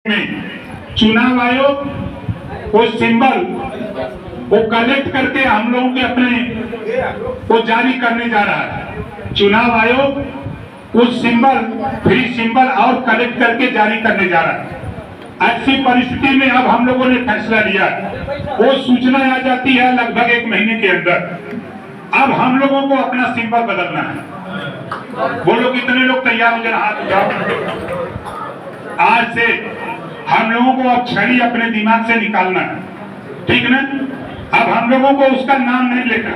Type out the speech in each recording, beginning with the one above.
में चुनाव आयोग वो सिंबल वो कलेक्ट करके हम लोगों के अपने वो जारी करने जा रहा है। चुनाव आयोग उस सिंबल फ्री सिंबल और कलेक्ट करके जारी करने जा रहा है। ऐसी परिस्थिति में अब हम लोगों ने फैसला लिया, वो सूचना आ जाती है लगभग 1 महीने के अंदर। अब हम लोगों को अपना सिंबल बदलना है। वो लोग कितने लोग तैयार हो, जरा हाथ उठाओ। आज से हम लोगों को अब छड़ी अपने दिमाग से निकालना है, ठीक ना? अब हम लोगों को उसका नाम नहीं लेना।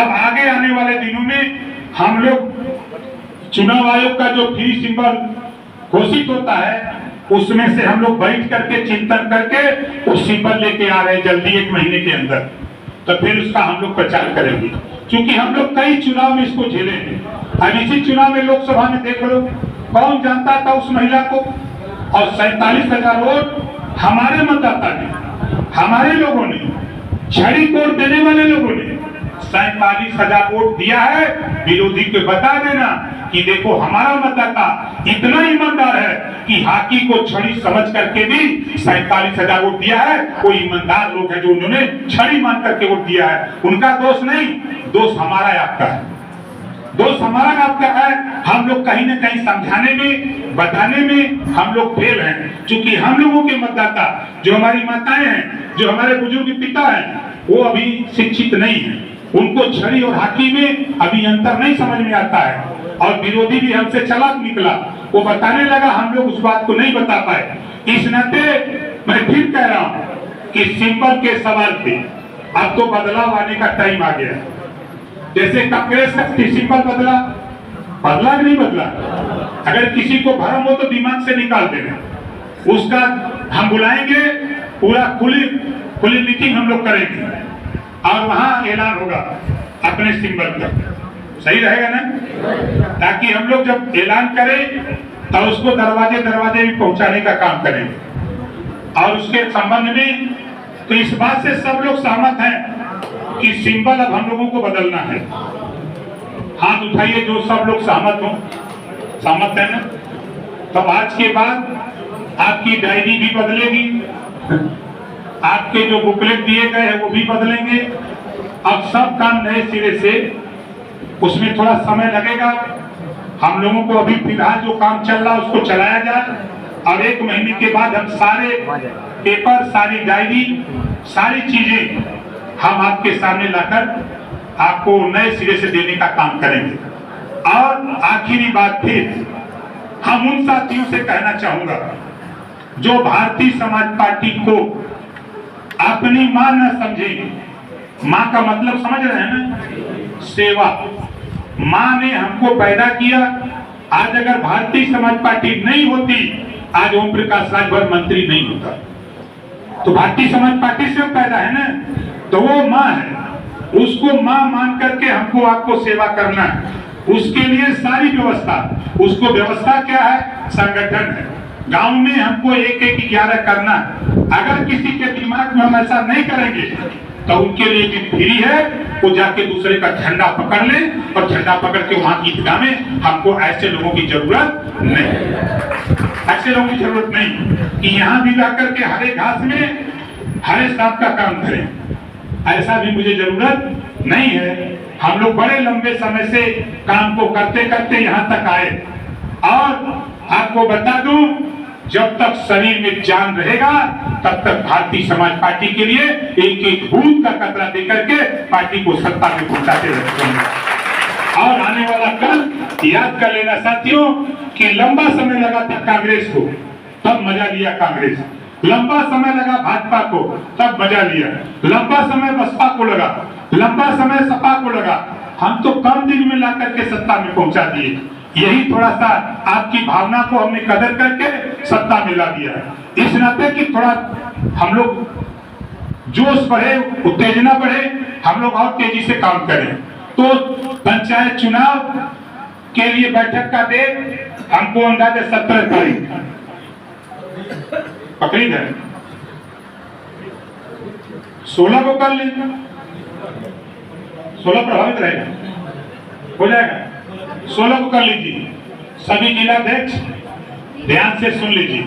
अब आगे आने वाले दिनों में हम लोग चुनाव आयोग का जो फ्री सिंबल घोषित होता है उसमें से हम लोग बैठ करके चिंतन करके उस सिंबल लेके आ रहे हैं जल्दी 1 महीने के अंदर। तो फिर उसका हम लोग प्रचार करेंगे, क्योंकि हम लोग कई चुनाव में इसको झेले हैं। अब इसी चुनाव में लोकसभा में देख लो कौन जानता था उस महिला को, और 47,000 वोट हमारे मतदाता ने, हमारे लोगों ने, छड़ी कोड देने वाले लोगों ने 47,000 वोट दिया है। विरोधी को बता देना कि देखो हमारा मतदाता इतना ईमानदार है कि हाकी को छड़ी समझ करके भी 47,000 वोट दिया है। वो ईमानदार लोग हैं जो उन्होंने छड़ी मान करके वोट दिया है। उनका दोष नहीं, दोष हमारा आपका है, दोस्त हमारा आपका है। हम लोग कहीं ना कहीं समझाने में बताने में हम लोग फेल हैं, क्योंकि हम लोगों के मतदाता जो हमारी माताएं हैं, जो हमारे बुजुर्ग पिता हैं, वो अभी शिक्षित नहीं है। उनको छड़ी और हाकी में अभी अंतर नहीं समझ में आता है। और विरोधी भी हमसे चालाक निकला, वो बताने लगा, हम लोग उस बात को नहीं बता पाए। इस नाते मैं फिर कह रहा हूँ कि सिंबल के सवाल पे अब तो बदलाव आने का टाइम आ गया। जैसे कांग्रेस का सिंबल बदला कि नहीं बदला? अगर किसी को भ्रम हो तो दिमाग से निकाल देना। उसका हम बुलाएंगे, पूरा खुली मीटिंग हम लोग करेंगे और वहां ऐलान होगा अपने सिंबल का। सही रहेगा ना? ताकि हम लोग जब ऐलान करें तो उसको दरवाजे भी पहुंचाने का काम करेंगे। और उसके संबंध में तो इस बात से सब लोग सहमत हैं कि सिंबल अब हम लोगों को बदलना है। हाथ उठाइए जो सब लोग सहमत हो। सहमत है ना? तब आज के बाद आपकी डायरी भी बदलेगी, आपके जो बुकलेट दिए गए हैं वो भी बदलेंगे। अब सब काम नए सिरे से, उसमें थोड़ा समय लगेगा। हम लोगों को अभी फिलहाल जो काम चल रहा है उसको चलाया जाए, और 1 महीने के बाद हम सारे पेपर, सारी डायरी, सारी चीजें हम आपके सामने लाकर आपको नए सिरे से देने का काम करेंगे। और आखिरी बात फिर हम उन साथियों से कहना चाहूंगा जो भारतीय समाज पार्टी को अपनी मां न समझे। मां का मतलब समझ रहे हैं ना? सेवा। मां ने हमको पैदा किया। आज अगर भारतीय समाज पार्टी नहीं होती, आज ओम प्रकाश राजभर मंत्री नहीं होता। तो भारतीय समाज पार्टी से पैदा है ना, तो वो मां है। उसको मां मान करके हमको आपको सेवा करना है। उसके लिए सारी व्यवस्था, उसको व्यवस्था क्या है? संगठन है। गांव में हमको 1-1-11 करना है। अगर किसी के दिमाग में हम ऐसा नहीं करेंगे तो उनके लिए भी फ्री है, वो जाके दूसरे का झंडा पकड़ ले, और झंडा पकड़ के वहां की ईदगाह में। हमको ऐसे लोगों की जरूरत नहीं, ऐसे लोगों की जरूरत नहीं कि यहाँ भी जाकर के हरे घास में हरे सांप का काम करें। ऐसा भी मुझे जरूरत नहीं है। हम लोग बड़े लंबे समय से काम को करते करते यहाँ तक आए, और आपको बता दूं, जब तक शरीर में जान रहेगा तब तक भारतीय समाज पार्टी के लिए एक बूंद का कतरा देकर के पार्टी को सत्ता में पहुंचाते रहेंगे। और आने वाला कल याद कर लेना साथियों कि लंबा समय लगा था कांग्रेस को, तब मजा लिया कांग्रेस। लंबा समय लगा भाजपा को, तब मजा लिया। लंबा समय बसपा को लगा, लंबा समय सपा को लगा। हम तो कम दिन में ला करके सत्ता में पहुंचा दिए। यही थोड़ा सा आपकी भावना को हमने कदर करके सत्ता में ला दिया है। इस नाते कि थोड़ा हम लोग जोश बढ़े, उत्तेजना बढ़े, हम लोग और तेजी से काम करें। तो पंचायत चुनाव के लिए बैठक का डेट हमको अंदाजा 17 तारीख पकड़ी है। 16 को कर लेंगे, 16 प्रभावित रहेगा, हो जाएगा। 16 को कर लीजिए। सभी जिलाध्यक्ष ध्यान से सुन लीजिए।